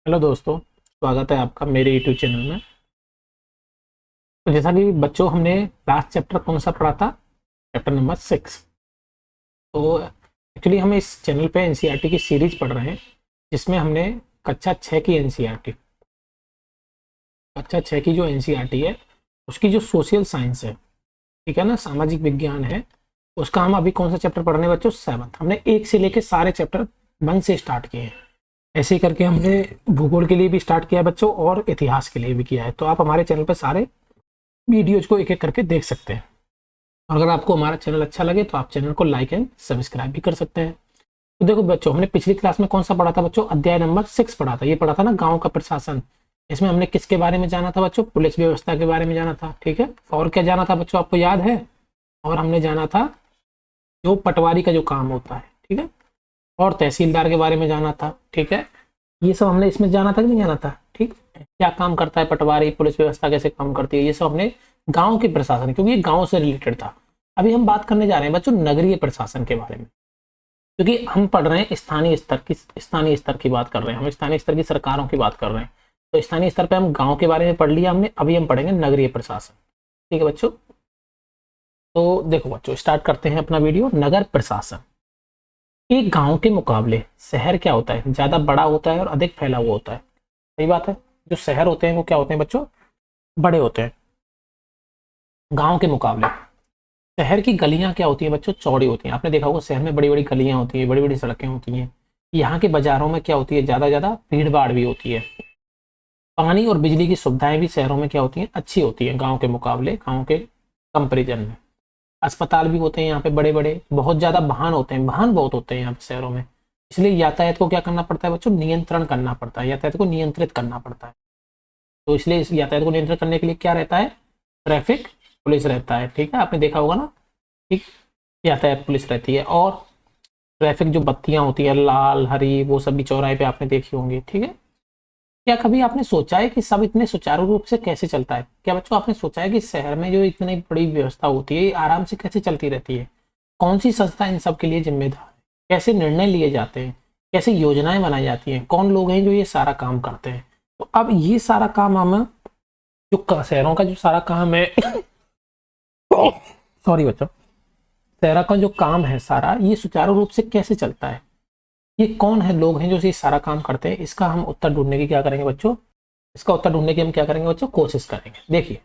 Hello दोस्तों, स्वागत है आपका मेरे यूट्यूब चैनल में। तो जैसा कि बच्चों हमने लास्ट चैप्टर कौन सा पढ़ा था? Chapter number 6। तो एक्चुअली हम इस चैनल पे एनसीईआरटी की सीरीज पढ़ रहे हैं, जिसमें हमने कक्षा 6 की एनसीईआरटी, कक्षा 6 की जो एनसीईआरटी है उसकी जो सोशल साइंस है, ठीक है ना, सामाजिक विज्ञान है, उसका हम अभी कौन सा चैप्टर पढ़ रहे हैं बच्चों? 7। हमने 1 से लेके सारे चैप्टर 1 से स्टार्ट किए हैं। ऐसे ही करके हमने भूगोल के लिए भी स्टार्ट किया है बच्चों, और इतिहास के लिए भी किया है। तो आप हमारे चैनल पर सारे वीडियोज को एक एक करके देख सकते हैं। और अगर आपको हमारा चैनल अच्छा लगे तो आप चैनल को लाइक एंड सब्सक्राइब भी कर सकते हैं। तो देखो बच्चों, हमने पिछली क्लास में कौन सा पढ़ा था बच्चों? अध्याय नंबर 6 पढ़ा था। ये पढ़ा था ना, गांव का प्रशासन। इसमें हमने किसके बारे में जाना था बच्चों? पुलिस व्यवस्था के बारे में जाना था, ठीक है। और क्या जाना था बच्चों, आपको याद है? और हमने जाना था जो पटवारी का जो काम होता है, ठीक है, और तहसीलदार के बारे में जाना था, ठीक है। ये सब हमने इसमें जाना था कि नहीं जाना था? ठीक, क्या काम करता है पटवारी, पुलिस व्यवस्था कैसे काम करती है, ये सब हमने गांव के प्रशासन, क्योंकि ये गांव से रिलेटेड था। अभी हम बात करने जा रहे हैं बच्चों नगरीय प्रशासन के बारे में, क्योंकि हम पढ़ रहे हैं स्थानीय स्तर की बात कर रहे हैं, हम स्थानीय स्तर की सरकारों की बात कर रहे हैं। तो स्थानीय स्तर पे हम गांव के बारे में पढ़ लिया हमने, अभी हम पढ़ेंगे नगरीय प्रशासन, ठीक है बच्चों। तो देखो बच्चों, स्टार्ट करते हैं अपना वीडियो। नगर प्रशासन। एक गांव के मुकाबले शहर क्या होता है? ज्यादा बड़ा होता है और अधिक फैला हुआ होता है। सही बात है। जो शहर होते हैं वो क्या होते हैं बच्चों? बड़े होते हैं गांव के मुकाबले। शहर की गलियां क्या होती हैं बच्चों? चौड़ी होती हैं। आपने देखा होगा शहर में बड़ी बड़ी गलियां होती हैं, बड़ी बड़ी सड़कें होती हैं। यहाँ के बाजारों में क्या होती है? ज्यादा ज्यादा भीड़ भाड़ भी होती है। पानी और बिजली की सुविधाएं भी शहरों में क्या होती हैं? अच्छी होती हैं गाँव के मुकाबले, गाँव के कंपेरिजन में। अस्पताल भी होते हैं यहाँ पे बड़े बड़े, बहुत ज्यादा वाहन होते हैं, वाहन बहुत होते हैं यहाँ पे शहरों में। इसलिए यातायात को क्या करना पड़ता है बच्चों? नियंत्रण करना पड़ता है, यातायात को नियंत्रित करना पड़ता है। तो इसलिए इस यातायात को नियंत्रित करने के लिए क्या रहता है? ट्रैफिक पुलिस रहता है, ठीक है, आपने देखा होगा ना। ठीक, यातायात पुलिस रहती है। और ट्रैफिक जो बत्तियां होती है लाल हरी, वो सब भी चौराहे पे आपने देखी होंगी, ठीक है। क्या कभी आपने सोचा है कि सब इतने सुचारू रूप से कैसे चलता है? क्या बच्चों आपने सोचा है कि शहर में जो इतनी बड़ी व्यवस्था होती है ये आराम से कैसे चलती रहती है? कौन सी संस्था इन सब के लिए जिम्मेदार है? कैसे निर्णय लिए जाते हैं? कैसे योजनाएं बनाई जाती हैं? कौन लोग हैं जो ये सारा काम करते हैं? तो अब ये सारा काम हम, जो शहरों का जो सारा काम है सॉरी बच्चों, शहरों का जो काम है सारा, ये सुचारू रूप से कैसे चलता है? ये कौन है लोग हैं जो ये सारा काम करते हैं? इसका हम उत्तर ढूंढने की क्या करेंगे बच्चों? इसका उत्तर ढूंढने की हम क्या करेंगे बच्चों? कोशिश करेंगे। देखिए,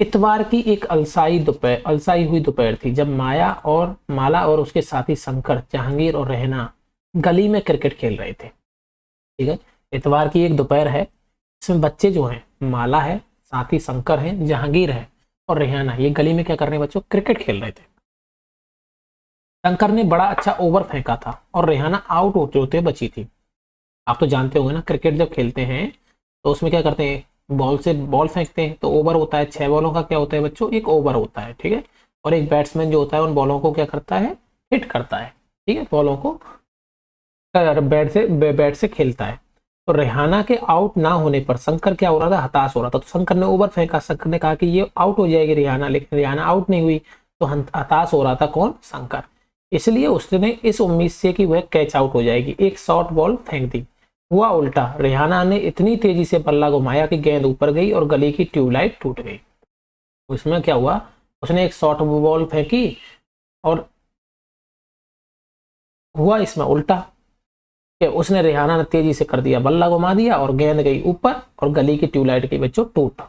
इतवार की एक अलसाई हुई दोपहर थी, जब माला और उसके साथी शंकर, जहांगीर और रहना गली में क्रिकेट खेल रहे थे, ठीक है। इतवार की एक दोपहर है, इसमें बच्चे जो हैं, माला है, साथी शंकर है, जहांगीर है और रेहाना, ये गली में क्या कर रहे हैं बच्चों? क्रिकेट खेल रहे थे। शंकर ने बड़ा अच्छा ओवर फेंका था और रेहाना आउट होते होते बची थी। आप तो जानते होंगे ना, क्रिकेट जब खेलते हैं तो उसमें क्या करते हैं? बॉल से बॉल फेंकते हैं तो ओवर होता है। 6 बॉलों का क्या होता है बच्चों? एक ओवर होता है, ठीक है। और एक बैट्समैन जो होता है उन बॉलों को क्या करता है? हिट करता है, ठीक है, बॉलों को बैट से खेलता है। तो रेहाना के आउट ना होने पर शंकर क्या हो रहा था? हताश हो रहा था। तो शंकर ने ओवर फेंका, शंकर ने कहा कि ये आउट हो जाएगी रेहाना, लेकिन रेहाना आउट नहीं हुई। तो हताश हो रहा था कौन? शंकर। इसलिए उसने इस उम्मीद से कि वह कैच आउट हो जाएगी, एक शॉर्ट बॉल फेंक दी। हुआ उल्टा, रेहाना ने इतनी तेजी से बल्ला घुमाया कि गेंद ऊपर गई और गली की ट्यूबलाइट टूट गई। उसमें क्या हुआ? उसने एक शॉर्ट बॉल फेंकी और हुआ इसमें उल्टा कि उसने, रेहाना ने तेजी से कर दिया, बल्ला घुमा दिया और गेंद गई ऊपर और गली की ट्यूबलाइट गई बच्चों टूट।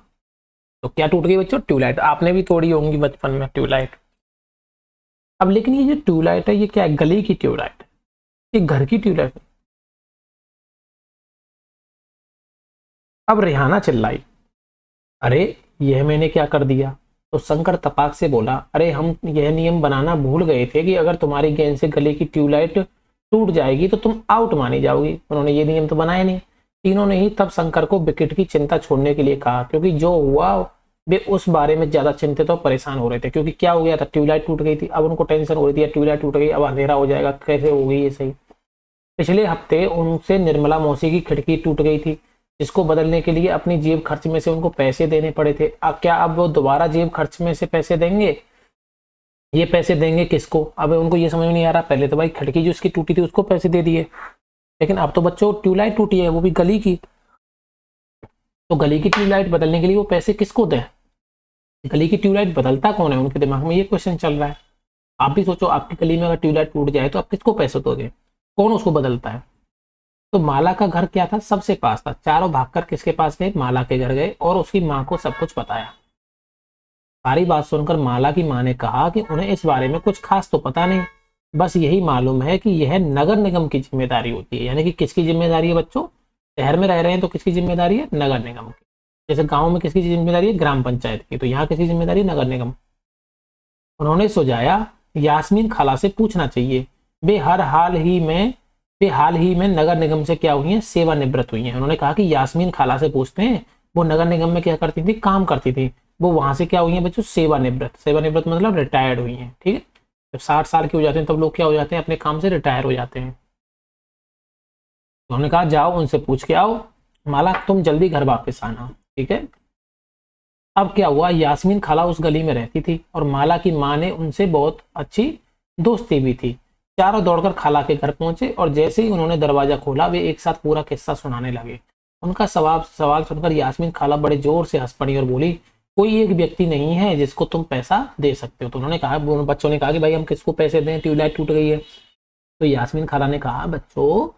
तो क्या टूट गई बच्चों? ट्यूबलाइट। आपने भी तोड़ी होंगी बचपन में ट्यूबलाइट। अब लेकिन ये जो ट्यूबलाइट है ये क्या है? गली की ट्यूबलाइट, ये घर की ट्यूबलाइट। अब रेहाना चिल्लाई, अरे यह मैंने क्या कर दिया? तो शंकर तपाक से बोला, अरे हम यह नियम बनाना भूल गए थे कि अगर तुम्हारी गेंद से गले की ट्यूबलाइट टूट जाएगी तो तुम आउट मानी जाओगी। उन्होंने ये नियम तो बनाया नहीं। तीनों ने ही तब शंकर को विकेट की चिंता छोड़ने के लिए कहा, क्योंकि जो हुआ वे उस बारे में ज्यादा चिंतित और परेशान हो रहे थे। क्योंकि क्या हो गया था? ट्यूबलाइट टूट गई थी। अब उनको टेंशन हो रही थी, ट्यूबलाइट टूट गई, अब अंधेरा हो जाएगा, कैसे होगी ये सही। पिछले हफ्ते उनसे निर्मला मौसी की खिड़की टूट गई थी, जिसको बदलने के लिए अपनी जेब खर्च में से उनको पैसे देने पड़े थे। अब क्या अब वो दोबारा जेब खर्च में से पैसे देंगे? ये पैसे देंगे किसको? अब उनको ये समझ में नहीं आ रहा। पहले तो भाई खिड़की जो उसकी टूटी थी उसको पैसे दे दिए, लेकिन अब तो बच्चों ट्यूबलाइट टूटी है, वो भी गली की, तो गली की ट्यूबलाइट बदलने के लिए वो पैसे किसको दें? गली की ट्यूबलाइट बदलता कौन है? उनके दिमाग में ये क्वेश्चन चल रहा है। आप भी सोचो, आपकी गली में अगर ट्यूबलाइट टूट जाए तो आप किसको पैसे दोगे? कौन उसको बदलता है? तो माला का घर क्या था? सबसे पास था। चारों भागकर किसके पास गए? माला के घर गए और उसकी माँ को सब कुछ बताया। सारी बात सुनकर माला की माँ ने कहा कि उन्हें इस बारे में कुछ खास तो पता नहीं, बस यही मालूम है कि यह नगर निगम की जिम्मेदारी होती है। यानी कि किसकी जिम्मेदारी है बच्चों? शहर में रह रहे हैं तो किसकी जिम्मेदारी है? नगर निगम की। जैसे गांव में किसकी जिम्मेदारी है? ग्राम पंचायत की। तो यहाँ किसकी जिम्मेदारी है? नगर निगम। उन्होंने सुझाया, यास्मीन खाला से पूछना चाहिए, वे हाल ही में नगर निगम से क्या हुई हैं? सेवानिवृत्त हुई हैं। उन्होंने कहा कि यास्मीन खाला से पूछते हैं, वो नगर निगम में क्या करती थी? काम करती थी। वो वहां से क्या हुई हैं बच्चों? सेवानिवृत्त। सेवानिवृत्त मतलब रिटायर्ड हुई हैं। ठीक है, जब 60 साल के हो जाते हैं तब लोग क्या हो जाते हैं? अपने काम से रिटायर हो जाते हैं। उन्होंने कहा जाओ उनसे पूछ के आओ, माला तुम जल्दी घर वापस आना। ठीक है। अब क्या हुआ, यास्मीन खाला उस गली में रहती थी और माला की माँ ने उनसे बहुत अच्छी दोस्ती भी थी। चारों दौड़कर खाला के घर पहुंचे और जैसे ही उन्होंने दरवाजा खोला वे एक साथ पूरा किस्सा सुनाने लगे। उनका सवाल सुनकर यास्मीन खाला बड़े जोर से हंस पड़ी और बोली, कोई एक व्यक्ति नहीं है जिसको तुम पैसा दे सकते हो। तो उन्होंने कहा, बच्चों ने कहा कि भाई हम किसको पैसे दें, ट्यूबलाइट टूट गई है। तो यास्मीन खाला ने कहा, बच्चों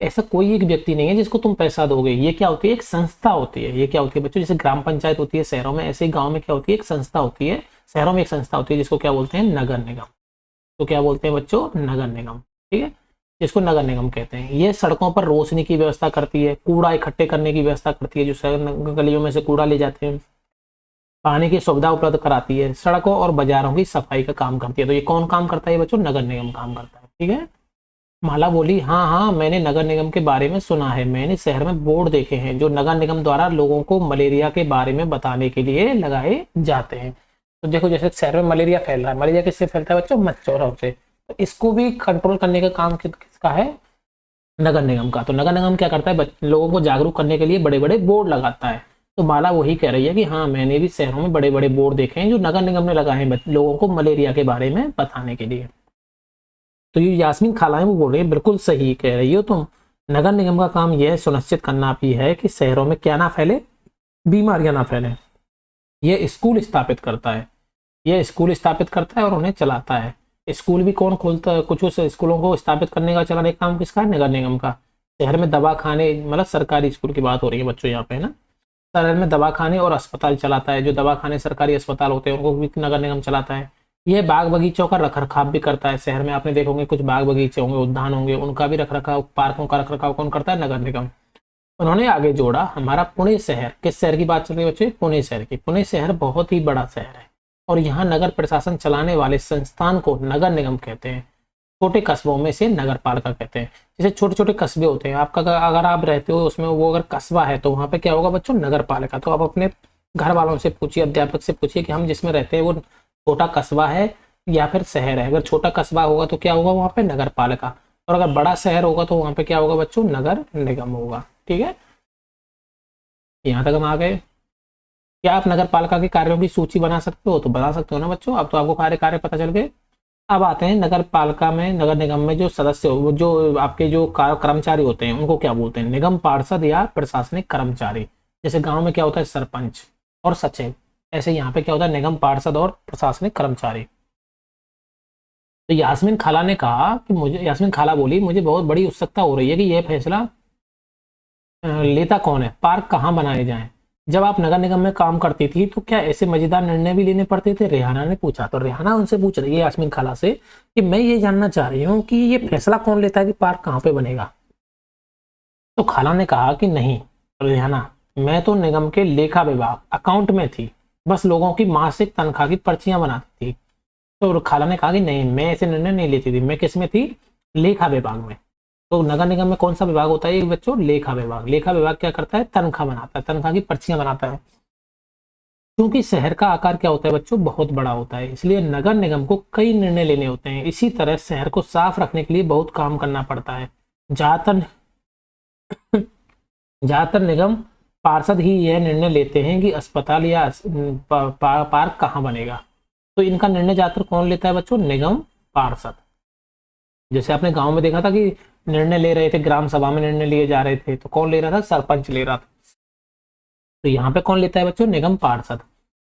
ऐसा कोई एक व्यक्ति नहीं है जिसको तुम पैसा दोगे, ये क्या होती है? एक संस्था होती है। ये क्या होती है बच्चों? जैसे ग्राम पंचायत होती है शहरों में, ऐसे ही गांव में क्या होती है? एक संस्था होती है। शहरों में एक संस्था होती है जिसको क्या बोलते हैं? नगर निगम। तो क्या बोलते हैं बच्चों? नगर निगम। ठीक है, जिसको नगर निगम कहते हैं। ये सड़कों पर रोशनी की व्यवस्था करती है, कूड़ा इकट्ठे करने की व्यवस्था करती है, जो शहर गलियों में से कूड़ा ले जाते हैं, पानी की सुविधा उपलब्ध कराती है, सड़कों और बाजारों की सफाई का काम करती है। तो ये कौन काम करता है बच्चों? नगर निगम काम करता है। ठीक है। माला बोली, हाँ हाँ मैंने नगर निगम के बारे में सुना है। मैंने शहर में बोर्ड देखे हैं जो नगर निगम द्वारा लोगों को मलेरिया के बारे में बताने के लिए लगाए जाते हैं। तो देखो, जैसे शहर में मलेरिया फैल रहा है, मलेरिया किससे फैलता है बच्चों? मच्छरों से। तो इसको भी कंट्रोल करने का काम किसका है? नगर निगम का। तो नगर निगम क्या करता है? लोगों को जागरूक करने के लिए बड़े बड़े बोर्ड लगाता है। तो माला वही कह रही है कि हाँ मैंने भी शहरों में बड़े बड़े बोर्ड देखे हैं जो नगर निगम ने लगाए हैं लोगों को मलेरिया के बारे में बताने के लिए। तो ये यास्मीन खाला है वो बोल रही है, बिल्कुल सही कह रही हो तुम। नगर निगम का काम यह सुनिश्चित करना भी है कि शहरों में क्या ना फैले? बीमारियां ना फैले। ये स्कूल स्थापित करता है, ये स्कूल स्थापित करता है और उन्हें चलाता है। स्कूल भी कौन खोलता है? कुछ उस स्कूलों को स्थापित करने का चलाने का काम किसका है? नगर निगम का। शहर में दवा खाने, मतलब सरकारी स्कूल की बात हो रही है बच्चों यहाँ पे, है ना। शहर में दवा खाने और अस्पताल चलाता है। जो दवा खाने सरकारी अस्पताल होते हैं उनको भी नगर निगम चलाता है। ये बाग बगीचों का रख रखाव भी करता है। शहर में आपने देखोगे कुछ बाग बगीचे होंगे, उद्यान होंगे, उनका भी रख रखाव, पार्कों का रख रखाव कौन करता है? नगर निगम। उन्होंने आगे जोड़ा, हमारा पुणे शहर, किस शहर की बात चल रही है बच्चे? पुणे शहर की। पुणे शहर बहुत ही बड़ा शहर है और यहाँ नगर प्रशासन चलाने वाले संस्थान को नगर निगम कहते हैं। छोटे कस्बों में से नगर पालिका कहते हैं। जैसे छोटे छोटे कस्बे होते हैं, आपका अगर आप रहते हो उसमें, वो अगर कस्बा है तो वहाँ पे क्या होगा बच्चों? नगर पालिका। तो आप अपने घर वालों से पूछिए, अध्यापक से पूछिए कि हम जिसमें रहते हैं वो छोटा कस्बा है या फिर शहर है। अगर छोटा कस्बा होगा तो क्या होगा वहाँ पे? नगर पालिका। और अगर बड़ा शहर होगा तो वहाँ पे क्या होगा बच्चों? नगर निगम होगा। ठीक है, यहाँ तक हम आ गए। क्या आप नगर पालिका के कार्यों की सूची बना सकते हो? तो बना सकते हो ना बच्चों। अब तो आपको कार्य कार्य पता चल गए। अब आते हैं नगर पालिका में, नगर निगम में जो सदस्य हो, वो जो आपके जो कर्मचारी होते हैं उनको क्या बोलते हैं? निगम पार्षद या प्रशासनिक कर्मचारी। जैसे गांव में क्या होता है? सरपंच और सचिव। ऐसे यहाँ पे क्या होता है? निगम पार्षद और प्रशासनिक कर्मचारी। तो यास्मीन खाला ने कहा कि यास्मीन खाला बोली, मुझे बहुत बड़ी उत्सुकता हो रही है कि यह फैसला लेता कौन है? पार्क कहाँ बनाए जाएं? जब आप नगर निगम में काम करती थी तो क्या ऐसे मजेदार निर्णय भी लेने पड़ते थे? रेहाना ने पूछा। तो रेहाना उनसे पूछ रही है यास्मीन खाला से कि मैं ये जानना चाह रही हूँ कि ये फैसला कौन लेता है कि पार्क कहाँ पे बनेगा? तो खाला ने कहा कि नहीं रेहाना, मैं तो निगम के लेखा विभाग, अकाउंट में थी, बस लोगों की मासिक तनख्वाह की पर्चियां बनाती थी। तो खाला ने कहा कि नहीं, मैं ऐसे निर्णय नहीं लेती थी। मैं किस में थी? लेखा विभाग में। तो नगर निगम में कौन सा विभाग होता है ये बच्चों? लेखा विभाग। लेखा विभाग क्या करता है? तनख्वाह बनाता है, तनख्वाह की पर्चियां बनाता है। क्योंकि शहर का आकार क्या होता है बच्चों? बहुत बड़ा होता है, इसलिए नगर निगम को कई निर्णय लेने होते हैं। इसी तरह शहर को साफ रखने के लिए बहुत काम करना पड़ता है। ज्यादातर ज्यादातर निगम पार्षद ही यह निर्णय लेते हैं कि अस्पताल या पार्क कहाँ बनेगा। तो इनका निर्णय ज्यादातर कौन लेता है बच्चों? निगम पार्षद। जैसे आपने गांव में देखा था कि निर्णय ले रहे थे, ग्राम सभा में निर्णय लिए जा रहे थे, तो कौन ले रहा था? सरपंच ले रहा था। तो यहाँ पे कौन लेता है बच्चों? निगम पार्षद।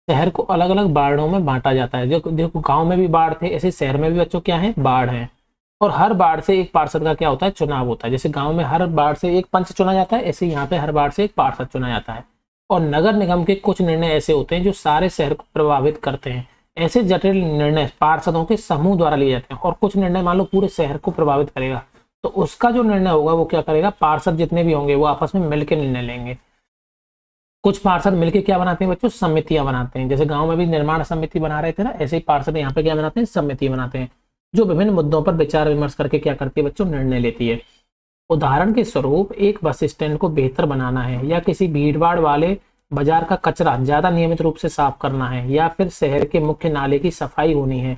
शहर को अलग अलग वार्डों में बांटा जाता है। जो देखो गांव में भी बाढ़ थे, ऐसे शहर में भी बच्चों क्या है? बाढ़ है। और हर वार्ड से एक पार्षद का क्या होता है? चुनाव होता है। जैसे गांव में हर वार्ड से एक पंच चुना जाता है, ऐसे यहाँ पे हर वार्ड से एक पार्षद चुना जाता है। और नगर निगम के कुछ निर्णय ऐसे होते हैं जो सारे शहर को प्रभावित करते हैं। ऐसे जटिल निर्णय पार्षदों के समूह द्वारा लिए जाते हैं। और कुछ निर्णय मान लो पूरे शहर को प्रभावित करेगा, तो उसका जो निर्णय होगा वो क्या करेगा? पार्षद जितने भी होंगे वो आपस में मिलकर निर्णय लेंगे। कुछ पार्षद मिलकर क्या बनाते हैं बच्चों? समितियां बनाते हैं। जैसे गांव में भी निर्माण समिति बना रहे थे ना, ऐसे ही पार्षद यहाँ पे क्या बनाते हैं? समिति बनाते हैं, जो विभिन्न मुद्दों पर विचार विमर्श करके क्या करती है बच्चों? निर्णय लेती है। उदाहरण के स्वरूप एक बस स्टैंड को बेहतर बनाना है, या किसी भीड़भाड़ वाले बाजार का कचरा ज्यादा नियमित रूप से साफ करना है, या फिर शहर के मुख्य नाले की सफाई होनी है।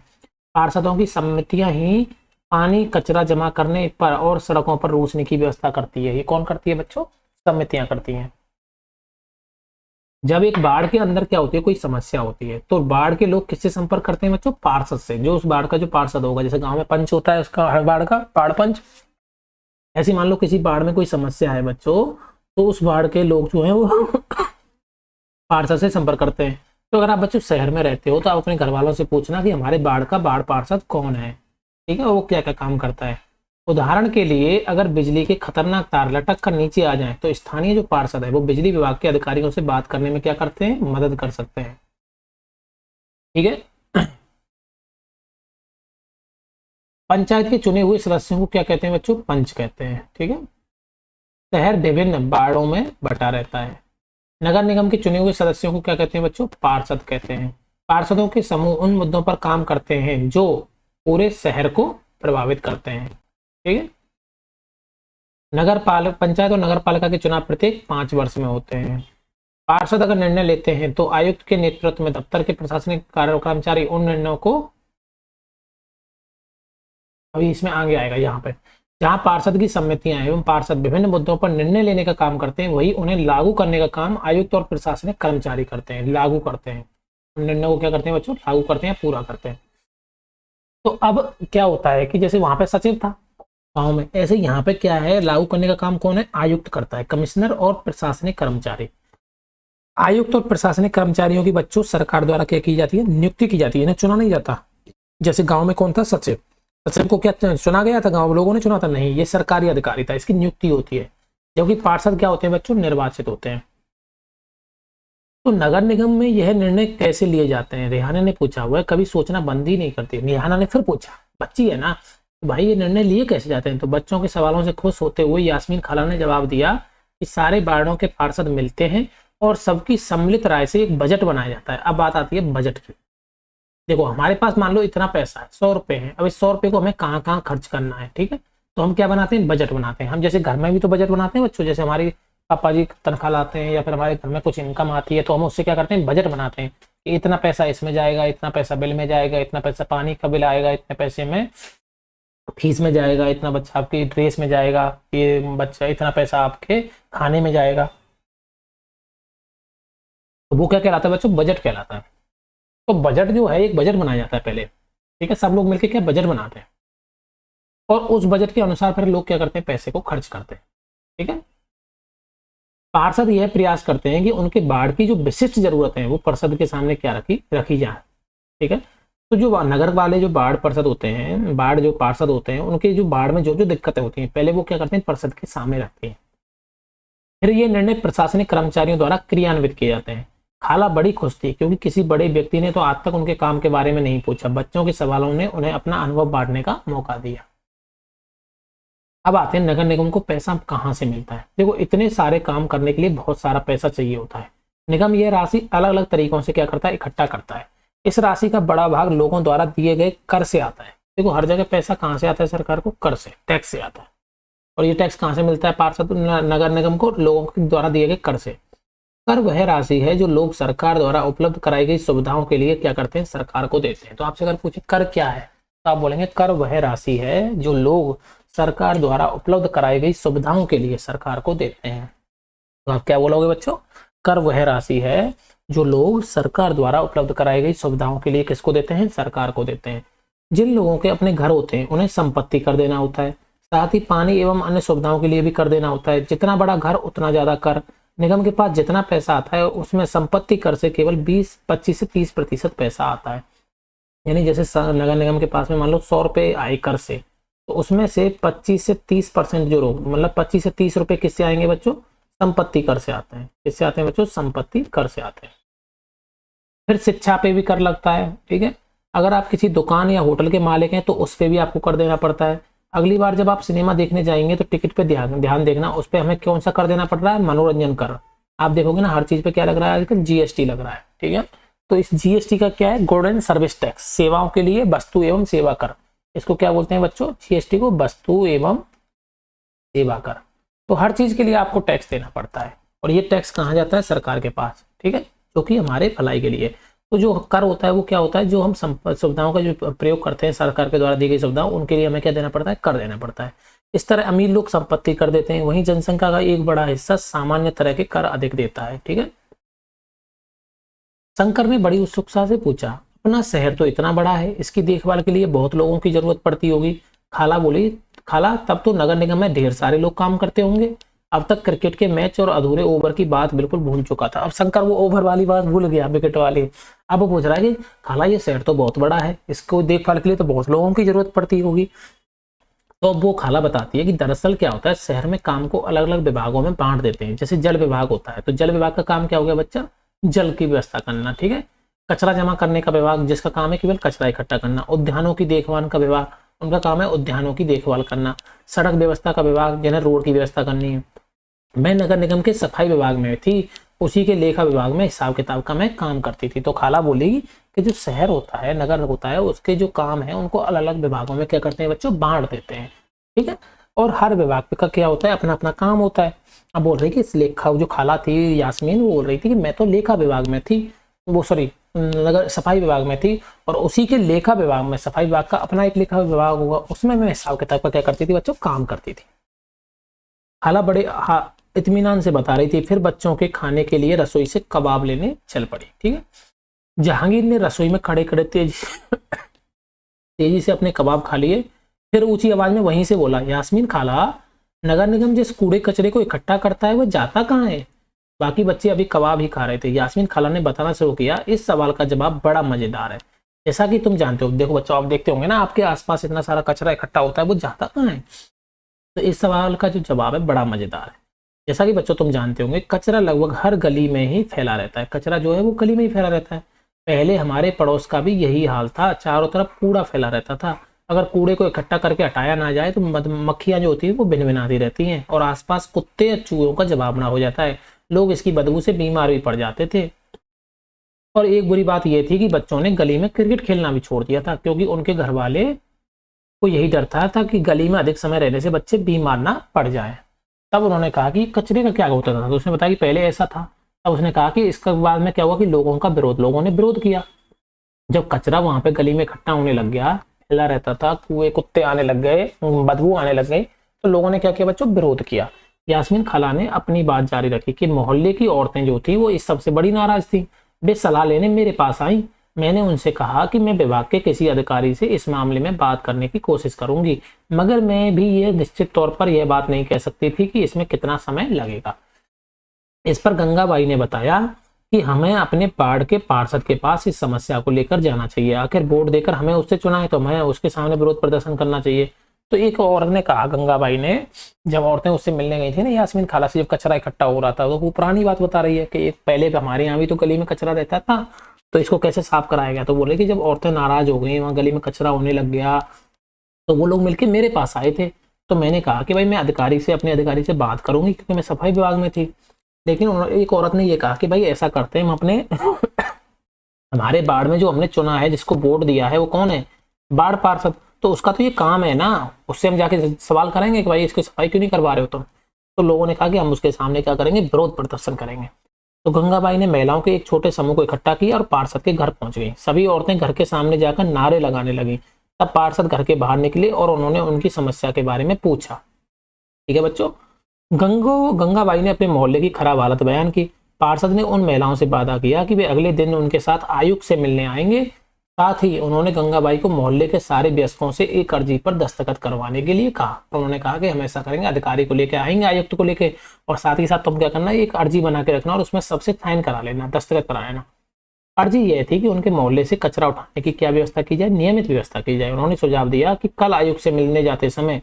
पार्षदों की समितियां ही पानी कचरा जमा करने पर और सड़कों पर रोशनी की व्यवस्था करती है। ये कौन करती है बच्चों? समितियां करती हैं। जब एक बाढ़ के अंदर क्या होती है? कोई समस्या होती है, तो बाढ़ के लोग किससे संपर्क करते हैं बच्चों? पार्षद से। जो उस बाढ़ का जो पार्षद होगा, जैसे गांव में पंच होता है उसका, हर बाढ़ का बाढ़ पंच। ऐसे मान लो किसी बाढ़ में कोई समस्या है बच्चों, तो उस बाढ़ के लोग जो है वो पार्षद से संपर्क करते हैं। तो अगर आप बच्चों शहर में रहते हो तो आप अपने घर वालों से पूछना कि हमारे बाढ़ का बाढ़ पार्षद कौन है, ठीक है, वो क्या क्या काम करता है। उदाहरण के लिए अगर बिजली के खतरनाक तार लटक कर नीचे आ जाएं, तो स्थानीय जो पार्षद है वो बिजली विभाग के अधिकारियों से बात करने में क्या करते हैं? मदद कर सकते हैं, ठीक है। पंचायत के चुने हुए सदस्यों को क्या कहते हैं बच्चों? पंच कहते हैं, ठीक है। शहर विभिन्न वार्डों में बटा रहता है। नगर निगम के चुने हुए सदस्यों को क्या कहते हैं बच्चों? पार्षद कहते हैं। पार्षदों के समूह उन मुद्दों पर काम करते हैं जो पूरे शहर को प्रभावित करते हैं, ठीक है। पंचायत और नगर पालिका के चुनाव प्रत्येक 5 वर्ष में होते हैं। पार्षद अगर निर्णय लेते हैं तो आयुक्त के नेतृत्व में दफ्तर के प्रशासनिक कर्मचारी उन निर्णयों को, अभी इसमें आगे आएगा यहाँ पे, जहां पार्षद की समितियां एवं पार्षद विभिन्न मुद्दों पर निर्णय लेने का काम करते हैं, वही उन्हें लागू करने का काम आयुक्त और प्रशासनिक कर्मचारी करते हैं, लागू करते हैं। निर्णय को क्या करते हैं बच्चों? लागू करते हैं, पूरा करते हैं। तो अब क्या होता है कि जैसे वहां पे सचिव था गांव में, ऐसे यहाँ पे क्या है? लागू करने का काम कौन है? आयुक्त करता है। कमिश्नर और प्रशासनिक कर्मचारी। आयुक्त और प्रशासनिक कर्मचारियों की बच्चों सरकार द्वारा क्या की जाती है? नियुक्ति की जाती है, इन्हें चुना नहीं जाता। जैसे गांव में कौन था? सचिव। सचिव को क्या चुना गया था? गांव लोगों ने चुना था? नहीं, ये सरकारी अधिकारी था, इसकी नियुक्ति होती है। जबकि पार्षद क्या होते हैं बच्चों? निर्वाचित होते हैं। तो नगर निगम में यह निर्णय कैसे लिए जाते हैं? रेहाना ने पूछा हुआ है, कभी सोचना बंद ही नहीं करती। रेहाना ने फिर पूछा, बच्ची है ना, भाई ये निर्णय लिए कैसे जाते हैं? तो बच्चों के सवालों से खुश होते हुए यास्मीन खाला ने जवाब दिया कि सारे वार्डों के पार्षद मिलते हैं और सबकी सम्मिलित राय से एक बजट बनाया जाता है। अब बात आती है बजट की। देखो हमारे पास मान लो इतना पैसा है, 100 रुपए है। अब इस 100 रुपए को हमें कहाँ कहाँ खर्च करना है, ठीक है। तो हम क्या बनाते हैं? बजट बनाते हैं। हम जैसे घर में भी तो बजट बनाते हैं बच्चों, जैसे हमारी पापा जी तनख्वाह लाते हैं या फिर हमारे घर में कुछ इनकम आती है, तो हम उससे क्या करते हैं? बजट बनाते हैं कि इतना पैसा इसमें जाएगा, इतना पैसा बिल में जाएगा, इतना पैसा पानी का बिल आएगा, इतने पैसे में फीस में जाएगा, इतना बच्चा आपकी ड्रेस में जाएगा, ये बच्चा इतना पैसा आपके खाने में जाएगा। तो वो क्या कहलाता है बच्चों? बजट कहलाता है। तो बजट जो है, एक बजट बनाया जाता है पहले, ठीक है। सब लोग मिलकर क्या बजट बनाते हैं और उस बजट के अनुसार फिर लोग क्या करते हैं? पैसे को खर्च करते हैं, ठीक है। पार्षद यह प्रयास करते हैं कि उनके बाढ़ की जो विशिष्ट जरूरतें हैं वो पार्षद के सामने क्या रखी जाए, ठीक है। तो जो नगर वाले जो बाढ़ पार्षद होते हैं, बाढ़ जो पार्षद होते हैं, उनके जो बाढ़ में जो जो दिक्कतें होती हैं पहले वो क्या करते हैं? पार्षद के सामने रखते हैं। फिर ये निर्णय प्रशासनिक कर्मचारियों द्वारा क्रियान्वित किए जाते हैं। खाला बड़ी खुश थी क्योंकि किसी बड़े व्यक्ति ने तो आज तक उनके काम के बारे में नहीं पूछा। बच्चों के सवालों ने उन्हें अपना अनुभव बांटने का मौका दिया। अब आते हैं नगर निगम को पैसा कहाँ से मिलता है। देखो इतने सारे काम करने के लिए बहुत सारा पैसा चाहिए होता है। निगम यह राशि अलग अलग तरीकों से क्या करता है? इकट्ठा करता है। इस राशि का बड़ा भाग लोगों द्वारा दिए गए कर से आता है। देखो हर जगह पैसा कहाँ से आता है? सरकार को कर से, टैक्स से आता है। और ये टैक्स कहाँ से मिलता है पार्षद नगर निगम को? लोगों के द्वारा दिए गए कर से। कर वह राशि है जो लोग सरकार द्वारा उपलब्ध कराई गई सुविधाओं के लिए क्या करते हैं? सरकार को देते हैं। तो आपसे अगर पूछे कर क्या है, तो आप बोलेंगे कर वह राशि है जो लोग सरकार द्वारा उपलब्ध कराई गई सुविधाओं के लिए सरकार को देते हैं। तो आप क्या बोलोगे बच्चों? कर वह राशि है जो लोग सरकार द्वारा उपलब्ध कराई गई सुविधाओं के लिए किसको देते हैं? सरकार को देते हैं। जिन लोगों के अपने घर होते हैं उन्हें संपत्ति कर देना होता है। साथ ही पानी एवं अन्य सुविधाओं के लिए भी कर देना होता है। जितना बड़ा घर उतना ज्यादा कर। निगम के पास जितना पैसा आता है उसमें संपत्ति कर से केवल 25 से 30% पैसा आता है। यानी जैसे नगर निगम के पास में मान लो 100 रुपए आए कर से, तो उसमें से 25 से 30% जो मतलब 25 से 30 रुपए किससे आएंगे बच्चों? संपत्ति कर से आते हैं। किससे आते हैं बच्चों? संपत्ति कर से आते हैं। फिर शिक्षा पे भी कर लगता है, ठीक है। अगर आप किसी दुकान या होटल के मालिक हैं तो उस पर भी आपको कर देना पड़ता है। अगली बार जब आप सिनेमा देखने जाएंगे तो टिकट पे ध्यान देखना, उस पर हमें कौन सा कर देना पड़ रहा है? मनोरंजन कर। आप देखोगे ना हर चीज पे क्या लग रहा है आजकल? जीएसटी लग रहा है, ठीक है। तो इस जीएसटी का क्या है? गुड एंड सर्विस टैक्स, सेवाओं के लिए वस्तु एवं सेवा कर। इसको क्या बोलते हैं बच्चों? जीएसटी को वस्तु एवं सेवा कर। तो हर चीज के लिए आपको टैक्स देना पड़ता है, और ये टैक्स कहाँ जाता है? सरकार के पास, ठीक है, जो कि हमारे भलाई के लिए। तो जो कर होता है वो क्या होता है? जो हम सुविधाओं का जो प्रयोग करते हैं सरकार के द्वारा दी गई सुविधाओं, उनके लिए हमें क्या देना पड़ता है? कर देना पड़ता है। इस तरह अमीर लोग संपत्ति कर देते हैं, वहीं जनसंख्या का एक बड़ा हिस्सा सामान्य तरह के कर अधिक देता है, ठीक है। शंकर ने बड़ी उत्सुकता से पूछा, अपना शहर तो इतना बड़ा है, इसकी देखभाल के लिए बहुत लोगों की जरूरत पड़ती होगी। खाला बोली, खाला तब तो नगर निगम में ढेर सारे लोग काम करते होंगे। अब तक क्रिकेट के मैच और अधूरे ओवर की बात बिल्कुल भूल चुका था। अब शंकर वो ओवर वाली बात भूल गया, विकेट वाली। अब वो पूछ रहा है कि खाला ये शहर तो बहुत बड़ा है, इसको देखभाल के लिए तो बहुत लोगों की जरूरत पड़ती होगी। तो अब वो खाला बताती है कि दरअसल क्या होता है, शहर में काम को अलग अलग विभागों में बांट देते हैं। जैसे जल विभाग होता है, तो जल विभाग का काम क्या हो गया बच्चा? जल की व्यवस्था करना, ठीक है। कचरा जमा करने का विभाग, जिसका काम है केवल कचरा इकट्ठा करना। उद्यानों की देखभाल का विभाग, उनका काम है उद्यानों की देखभाल करना। सड़क व्यवस्था का विभाग, जिन्हें रोड की व्यवस्था करनी है। मैं नगर निगम के सफाई विभाग में थी, उसी के लेखा विभाग में हिसाब किताब का मैं काम करती थी। तो खाला बोली कि जो शहर होता है, नगर होता है, उसके जो काम है उनको अलग अलग विभागों में क्या करते हैं बच्चों? बांट देते हैं, ठीक है। और हर विभाग का क्या होता है? अपना अपना काम होता है। अब बोल रही कि इस लेखा, जो खाला थी यास्मीन, वो बोल रही थी कि मैं तो लेखा विभाग में थी, वो सॉरी नगर सफाई विभाग में थी, और उसी के लेखा विभाग में, सफाई विभाग का अपना एक लेखा विभाग होगा, उसमें मैं हिसाब किताब का क्या करती थी बच्चों? काम करती थी। खाला बड़े इत्मीनान से बता रही थी। फिर बच्चों के खाने के लिए रसोई से कबाब लेने चल पड़ी, ठीक है। जहांगीर ने रसोई में खड़े खड़े तेजी से अपने कबाब खा लिए। फिर ऊंची आवाज में वहीं से बोला, यास्मीन खाला, नगर निगम जिस कूड़े कचरे को इकट्ठा करता है वो जाता कहाँ है? बाकी बच्चे अभी कबाब ही खा रहे थे। यास्मीन खाला ने बताना शुरू किया, इस सवाल का जवाब बड़ा मजेदार है। जैसा कि तुम जानते हो, देखो बच्चों आप देखते होंगे ना, आपके आसपास इतना सारा कचरा इकट्ठा होता है, वो जाता कहाँ है? तो इस सवाल का जो जवाब है बड़ा मजेदार है। जैसा कि बच्चों तुम जानते होंगे, कचरा लगभग हर गली में ही फैला रहता है। कचरा जो है वो गली में ही फैला रहता है। पहले हमारे पड़ोस का भी यही हाल था, चारों तरफ कूड़ा फैला रहता था। अगर कूड़े को इकट्ठा करके हटाया ना जाए तो मक्खियां जो होती है वो भिनभिनाती रहती हैं, और आसपास कुत्ते या चूहों का जवाबना हो जाता है। लोग इसकी बदबू से बीमार भी पड़ जाते थे। और एक बुरी बात यह थी कि बच्चों ने गली में क्रिकेट खेलना भी छोड़ दिया था, क्योंकि उनके घर वाले को यही डर था कि गली में अधिक समय रहने से बच्चे बीमार ना पड़ जाए। तब उन्होंने कहा कि कचरे का क्या होता था, तो उसने बताया कि पहले ऐसा था। तब उसने कहा कि इसके बाद में क्या हुआ कि लोगों ने विरोध किया। जब कचरा वहां पे गली में इकट्ठा होने लग गया, फैला रहता था, कुत्ते आने लग गए, बदबू आने लग गई, तो लोगों ने क्या किया बच्चों? विरोध किया। यास्मीन खाला ने अपनी बात जारी रखी कि मोहल्ले की औरतें जो थी वो इस सबसे बड़ी नाराज थी। वे सलाह लेने मेरे पास आई। मैंने उनसे कहा कि मैं विभाग के किसी अधिकारी से इस मामले में बात करने की कोशिश करूंगी, मगर मैं भी ये निश्चित तौर पर यह बात नहीं कह सकती थी कि इसमें कितना समय लगेगा। इस पर गंगाबाई ने बताया कि हमें अपने वार्ड के पार्षद के पास इस समस्या को लेकर जाना चाहिए। आखिर वोट देकर हमें उससे चुना है तो हमें उसके सामने विरोध प्रदर्शन करना चाहिए। तो एक औरत ने कहा, गंगाबाई ने, जब औरतें उससे मिलने गई थी ना यास्मीन खाला से, जब कचरा इकट्ठा हो रहा था, तो वो पुरानी बात बता रही है कि पहले हमारे यहाँ भी तो गली में कचरा रहता था, तो इसको कैसे साफ कराया गया। तो बोले कि जब औरतें नाराज हो गई, वहां गली में कचरा होने लग गया, तो वो लोग मिलकर मेरे पास आए थे। तो मैंने कहा कि भाई मैं अपने अधिकारी से बात करूंगी, क्योंकि मैं सफाई विभाग में थी। लेकिन एक औरत ने ये कहा कि भाई ऐसा करते हैं, हम अपने हमारे वार्ड में जो हमने चुना है, जिसको वोट दिया है, वो कौन है? वार्ड पार्षद। तो उसका तो ये काम है ना, उससे हम जाके सवाल करेंगे कि भाई इसकी सफाई क्यों नहीं करवा रहे हो तुम। तो लोगों ने कहा कि हम उसके सामने क्या करेंगे? विरोध प्रदर्शन करेंगे। तो गंगाबाई ने महिलाओं के एक छोटे समूह को इकट्ठा किया और पार्षद के घर पहुंच गई। सभी औरतें घर के सामने जाकर नारे लगाने लगी। तब पार्षद घर के बाहर निकले और उन्होंने उनकी समस्या के बारे में पूछा। ठीक है बच्चों, गंगाबाई ने अपने मोहल्ले की खराब हालत बयान की। पार्षद ने उन महिलाओं से वादा किया कि वे अगले दिन उनके साथ आयुक्त से मिलने आएंगे। साथ ही उन्होंने गंगाबाई को मोहल्ले के सारे वयस्कों से एक अर्जी पर दस्तखत करवाने के लिए कहा। उन्होंने कहा कि हम ऐसा करेंगे, अधिकारी को लेके आएंगे, आयुक्त को लेके, और साथ ही साथ तुम क्या करना, एक अर्जी बना के रखना और उसमें सबसे साइन करा लेना, दस्तखत करा लेना। अर्जी यह थी कि उनके मोहल्ले से कचरा उठाने की क्या व्यवस्था की जाए, नियमित व्यवस्था की जाए। उन्होंने सुझाव दिया कि कल आयुक्त से मिलने जाते समय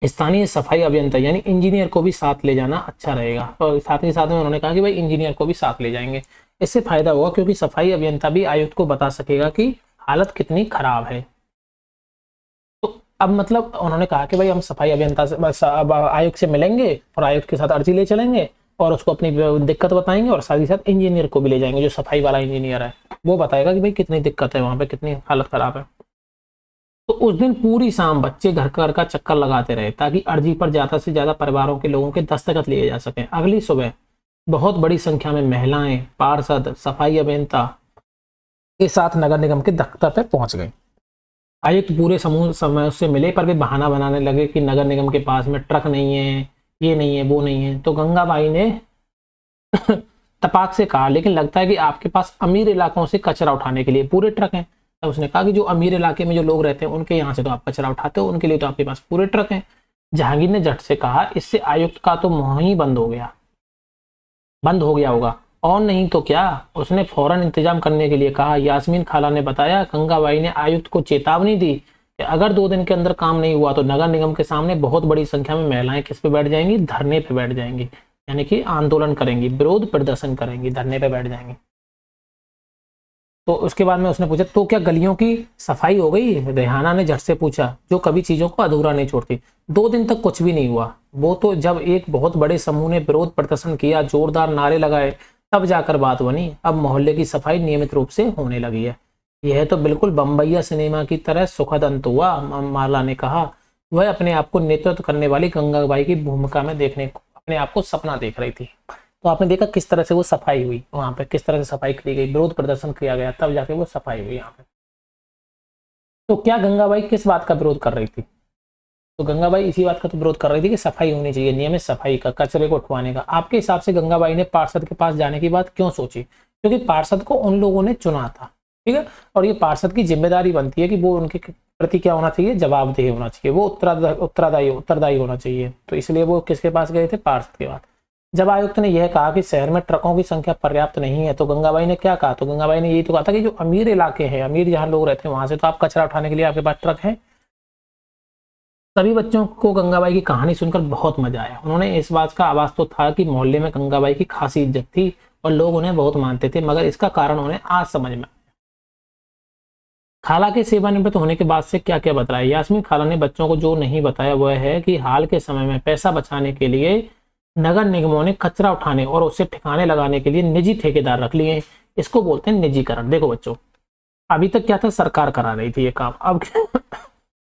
स्थानीय सफाई अभियंता यानी इंजीनियर को भी साथ ले जाना अच्छा रहेगा। और साथ ही साथ में उन्होंने कहा कि भाई इंजीनियर को भी साथ ले जाएंगे, इससे फायदा होगा क्योंकि सफाई अभियंता भी आयुक्त को बता सकेगा कि हालत कितनी खराब है। तो अब मतलब उन्होंने कहा कि भाई हम सफाई अभियंता से अब आयुक्त से मिलेंगे और आयुक्त के साथ अर्जी ले चलेंगे और उसको अपनी दिक्कत बताएंगे, और साथ ही साथ इंजीनियर को भी ले जाएंगे, जो सफाई वाला इंजीनियर है वो बताएगा कि भाई कितनी दिक्कत है, वहां पे कितनी हालत खराब है। तो उस दिन पूरी शाम बच्चे घर घर का चक्कर लगाते रहे ताकि अर्जी पर ज्यादा से ज्यादा परिवारों के लोगों के दस्तखत लिए जा सके। अगली सुबह बहुत बड़ी संख्या में महिलाएं, पार्षद, सफाई अभियंता के साथ नगर निगम के दफ्तर पर पहुंच गए। आयुक्त पूरे समूह समय से मिले पर वे बहाना बनाने लगे कि नगर निगम के पास में ट्रक नहीं है, ये नहीं है, वो नहीं है। तो गंगाबाई ने तपाक से कहा, लेकिन लगता है कि आपके पास अमीर इलाकों से कचरा उठाने के लिए पूरे ट्रक हैं। तब उसने कहा कि जो अमीर इलाके में जो लोग रहते हैं उनके यहाँ से तो आप कचरा उठाते हो, उनके लिए तो आपके पास पूरे ट्रक हैं। जहांगीर ने झट से कहा, इससे आयुक्त का तो मुंह ही बंद हो गया होगा, और नहीं तो क्या। उसने फौरन इंतजाम करने के लिए कहा। यास्मीन खाला ने बताया, गंगाबाई ने आयुक्त को चेतावनी दी कि अगर 2 दिन के अंदर काम नहीं हुआ तो नगर निगम के सामने बहुत बड़ी संख्या में महिलाएं किस पे बैठ जाएंगी, धरने पे बैठ जाएंगी, यानी कि आंदोलन करेंगी, विरोध प्रदर्शन करेंगी, धरने पे बैठ जाएंगे। तो उसके बाद में उसने पूछा, तो क्या गलियों की सफाई हो गई? रेहाना ने झट से पूछा, जो कभी चीजों को अधूरा नहीं छोड़ती। 2 दिन तक कुछ भी नहीं हुआ, वो तो जब एक बहुत बड़े समूह ने विरोध प्रदर्शन किया, जोरदार नारे लगाए, तब जाकर बात बनी। अब मोहल्ले की सफाई नियमित रूप से होने लगी है। यह तो बिल्कुल बम्बैया सिनेमा की तरह सुखद अंत हुआ, माला ने कहा। वह अपने आप को नेतृत्व करने वाली गंगाबाई की भूमिका में देखने को अपने आप को सपना देख रही थी। तो आपने देखा किस तरह से वो सफाई हुई, वहां पे किस तरह से सफाई की गई, विरोध प्रदर्शन किया गया, तब जाके वो सफाई हुई यहाँ पे। तो क्या गंगाबाई किस बात का विरोध कर रही थी? तो गंगाबाई इसी बात का तो विरोध कर रही थी कि सफाई होनी चाहिए, नियमित सफाई का, कचरे को उठवाने का। आपके हिसाब से गंगाबाई ने पार्षद के पास जाने की बात क्यों सोची? क्योंकि पार्षद को उन लोगों ने चुना था, ठीक है, और ये पार्षद की जिम्मेदारी बनती है कि वो उनके प्रति क्या होना चाहिए, जवाबदेह होना चाहिए, वो उत्तरदायी होना चाहिए। तो इसलिए वो किसके पास गए थे? पार्षद के पास। जब आयुक्त ने यह कहा कि शहर में ट्रकों की संख्या पर्याप्त नहीं है, तो गंगाबाई ने क्या कहा? तो गंगाबाई ने यही तो कहा था कि जो अमीर इलाके हैं, अमीर जहां लोग रहते हैं, वहां से तो आप कचरा उठाने के लिए आपके पास ट्रक है। सभी बच्चों को गंगाबाई की कहानी सुनकर बहुत मजा आया। उन्होंने इस बात का आभास तो था कि मोहल्ले में गंगाबाई की खासी इज्जत थी और लोग उन्हें बहुत मानते थे, मगर इसका कारण उन्हें आज समझ में आया। खाला के सेवानिवृत्त होने के बाद से क्या क्या बताया? यास्मीन खाला ने बच्चों को जो नहीं बताया वह है कि हाल के समय में पैसा बचाने के लिए नगर निगमों ने कचरा उठाने और उसे ठिकाने लगाने के लिए निजी ठेकेदार रख लिए। इसको बोलते हैं निजीकरण। देखो बच्चों, अभी तक क्या था, सरकार करा रही थी ये काम।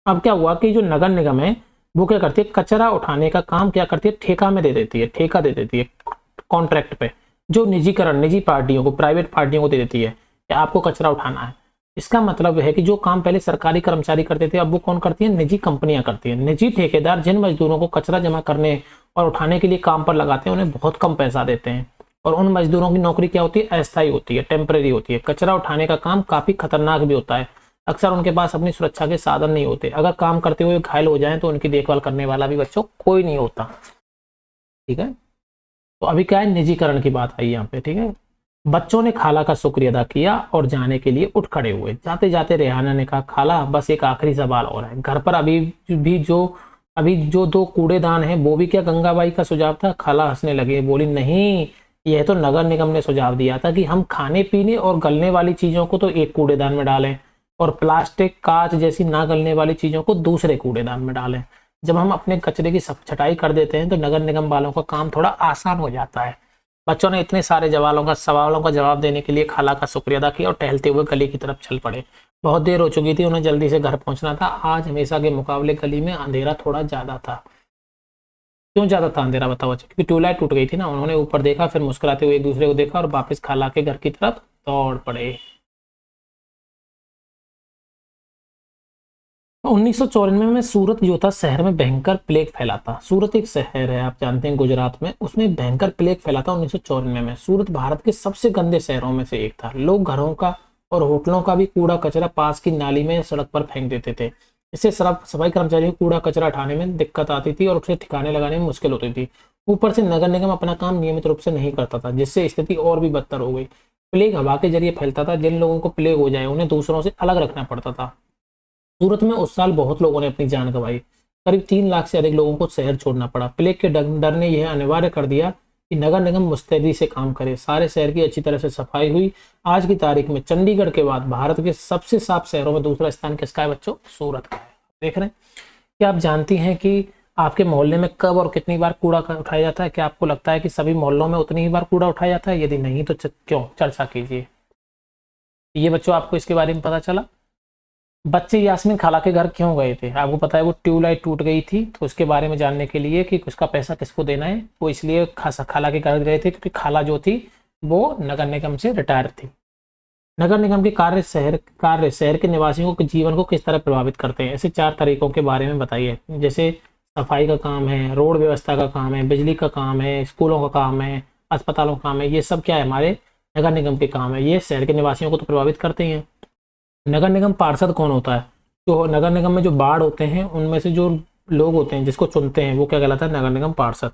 अब क्या हुआ कि जो नगर निगम है वो क्या करती है, कचरा उठाने का काम क्या करती है, ठेका में दे देती है, ठेका दे देती है कॉन्ट्रैक्ट पे, जो निजीकरण निजी पार्टियों को, प्राइवेट पार्टियों को दे देती है कि आपको कचरा उठाना है। इसका मतलब है कि जो काम पहले सरकारी कर्मचारी करते थे, अब वो कौन करती है? निजी कंपनियां करती है। निजी ठेकेदार जिन मजदूरों को कचरा जमा करने और उठाने के लिए काम पर लगाते हैं, उन्हें बहुत कम पैसा देते हैं, और उन मजदूरों की नौकरी क्या होती है? अस्थायी होती है, टेम्परेरी होती है। कचरा उठाने का काम काफी खतरनाक भी होता है। अक्सर उनके पास अपनी सुरक्षा के साधन नहीं होते। अगर काम करते हुए घायल हो जाएं तो उनकी देखभाल करने वाला भी बच्चों कोई नहीं होता, ठीक है। तो अभी क्या है, निजीकरण की बात आई यहाँ पे, ठीक है। बच्चों ने खाला का शुक्रिया अदा किया और जाने के लिए उठ खड़े हुए। जाते जाते रेहाना ने कहा, खाला बस एक आखिरी सवाल और है। घर पर अभी जो 2 कूड़ेदान हैं वो भी क्या गंगाबाई का सुझाव था? खाला हंसने लगे, बोली नहीं, यह तो नगर निगम ने सुझाव दिया था कि हम खाने पीने और गलने वाली चीजों को तो एक कूड़ेदान में डालें और प्लास्टिक, कांच जैसी ना गलने वाली चीजों को दूसरे कूड़ेदान में डालें। जब हम अपने कचरे की छटाई कर देते हैं तो नगर निगम वालों का काम थोड़ा आसान हो जाता है। बच्चों ने इतने सारे सवालों का जवाब देने के लिए खाला का शुक्रिया अदा किया और टहलते हुए गली की तरफ चल पड़े। बहुत देर हो चुकी थी, उन्हें जल्दी से घर पहुंचना था। आज हमेशा के मुकाबले गली में अंधेरा थोड़ा ज्यादा था। क्यों ज्यादा था अंधेरा, बताओ बच्चों? क्योंकि ट्यूबलाइट टूट गई थी ना। उन्होंने ऊपर देखा, फिर मुस्कुराते हुए एक दूसरे को देखा और वापस खाला के घर की तरफ दौड़ पड़े। 1994 में सूरत जो था, शहर में भयंकर प्लेग फैला था। सूरत एक शहर है, आप जानते हैं, गुजरात में। उसमें भयंकर प्लेग फैला था 1994 में। सूरत भारत के सबसे गंदे शहरों में से एक था। लोग घरों का और होटलों का भी कूड़ा कचरा पास की नाली में सड़क पर फेंक देते थे। इससे सफाई कर्मचारियों को कूड़ा कचरा उठाने में दिक्कत आती थी और उसे ठिकाने लगाने में मुश्किल होती थी। ऊपर से नगर निगम अपना काम नियमित रूप से नहीं करता था, जिससे स्थिति और भी बदतर हो गई। प्लेग हवा के जरिए फैलता था। जिन लोगों को प्लेग हो जाए उन्हें दूसरों से अलग रखना पड़ता था। सूरत में उस साल बहुत लोगों ने अपनी जान गंवाई। करीब 3 लाख से अधिक लोगों को शहर छोड़ना पड़ा। प्लेग के डर ने यह अनिवार्य कर दिया कि नगर निगम मुस्तैदी से काम करे। सारे शहर की अच्छी तरह से सफाई हुई। आज की तारीख में चंडीगढ़ के बाद भारत के सबसे साफ शहरों में दूसरा स्थान किसका है बच्चों? सूरत का है। देख रहे हैं? क्या आप जानती हैं कि आपके मोहल्ले में कब और कितनी बार कूड़ा उठाया जाता है? क्या आपको लगता है कि सभी मोहल्लों में उतनी ही बार कूड़ा उठाया जाता है? यदि नहीं तो क्यों? चर्चा कीजिए। ये बच्चों आपको इसके बारे में पता चला। बच्चे यास्मीन खाला के घर क्यों गए थे? आपको पता है वो ट्यूबलाइट टूट गई थी, तो उसके बारे में जानने के लिए कि उसका पैसा किसको देना है, वो इसलिए खाला के घर गए थे क्योंकि खाला जो थी वो नगर निगम से रिटायर थी। नगर निगम के कार्य शहर के निवासियों के जीवन को किस तरह प्रभावित करते हैं? ऐसे 4 तरीकों के बारे में बताइए। जैसे सफाई का काम है, रोड व्यवस्था का काम है, बिजली का काम है, स्कूलों का काम है, अस्पतालों का काम है। ये सब क्या है? हमारे नगर निगम के काम है। ये शहर के निवासियों को तो प्रभावित करते ही हैं। नगर निगम पार्षद कौन होता है? तो नगर निगम में जो वार्ड होते हैं उनमें से जो लोग होते हैं जिसको चुनते हैं वो क्या कहलाता है? नगर निगम पार्षद।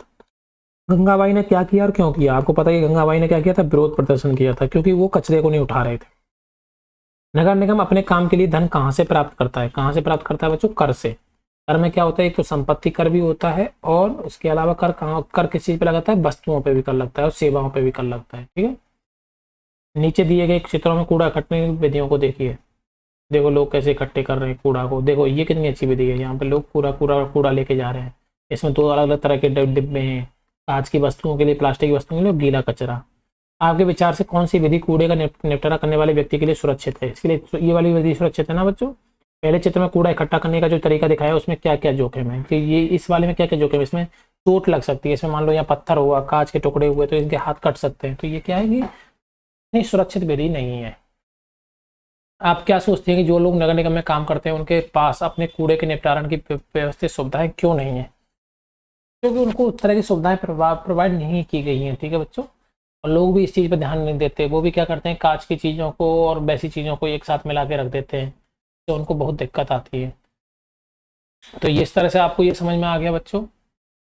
गंगाबाई ने क्या किया और क्यों किया? आपको पता है कि गंगाबाई ने क्या किया था? विरोध प्रदर्शन किया था क्योंकि वो कचरे को नहीं उठा रहे थे। नगर निगम अपने काम के लिए धन कहाँ से प्राप्त करता है? कहाँ से प्राप्त करता है बच्चों? कर से। कर में क्या होता है? एक तो संपत्ति कर भी होता है और उसके अलावा कर किस चीज पे लगाता है? वस्तुओं पे भी कर लगता है और सेवाओं पे भी कर लगता है। ठीक है। नीचे दिए गए चित्रों में कूड़ा इकट्ठे विधियों को देखिए। देखो लोग कैसे इकट्ठे कर रहे हैं कूड़ा को। देखो ये कितनी अच्छी विधि है। यहाँ पे लोग कूड़ा लेके जा रहे हैं। इसमें 2 अलग अलग तरह के डिब्बे हैं, कांच की वस्तुओं के लिए, प्लास्टिक की वस्तुओं के लिए, गीला कचरा। आपके विचार से कौन सी विधि कूड़े का निपटारा करने वाले व्यक्ति के लिए सुरक्षित है? इसके लिए ये वाली विधि सुरक्षित है ना बच्चों। पहले चित्र में कूड़ा इकट्ठा करने का जो तरीका दिखाया उसमें क्या क्या जोखिम है कि ये इस वाले में क्या क्या जोखिम है? इसमें चोट लग सकती है। इसमें मान लो यहाँ पत्थर हुआ, कांच के टुकड़े हुए तो इनके हाथ कट सकते हैं। तो ये क्या है कि इतनी सुरक्षित विधि नहीं है। आप क्या सोचते हैं कि जो लोग नगर निगम में काम करते हैं उनके पास अपने कूड़े के निपटारण की व्यवस्थित सुविधाएं क्यों नहीं है? क्योंकि उनको उस तरह की सुविधाएं प्रोवाइड नहीं की गई हैं। ठीक है बच्चों। और लोग भी इस चीज़ पर ध्यान नहीं देते। वो भी क्या करते हैं, कांच की चीज़ों को और वैसी चीज़ों को एक साथ मिला के रख देते हैं, तो उनको बहुत दिक्कत आती है। तो ये इस तरह से आपको ये समझ में आ गया बच्चों।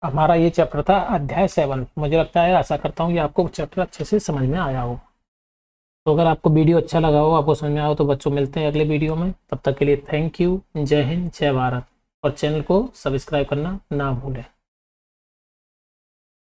हमारा ये चैप्टर था अध्याय 7। मुझे लगता है, आशा करता हूँ कि आपको चैप्टर अच्छे से समझ में आया हो। तो अगर आपको वीडियो अच्छा लगा हो, आपको समझ में आया हो, तो बच्चों मिलते हैं अगले वीडियो में। तब तक के लिए थैंक यू। जय हिंद, जय भारत। और चैनल को सब्सक्राइब करना ना भूलें।